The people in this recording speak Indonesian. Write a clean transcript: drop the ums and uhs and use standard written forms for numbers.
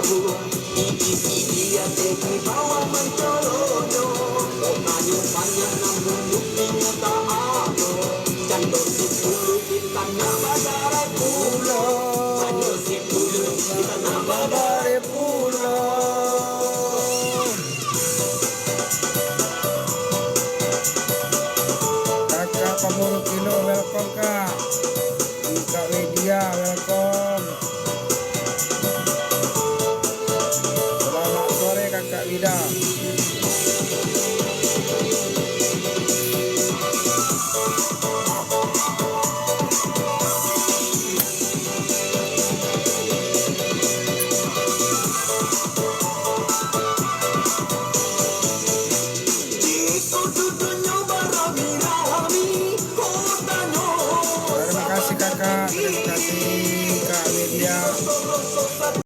Dia tegi bawa mencolonyo, kayu banyak namun buktinya tak ada. Jandol si bulu kita nama dari pulau, jandol si bulu kita nama dari pulau. Kakak pemburu kilo welcome kak. Kak Widya welcome. Selamat sore Kakak Wida.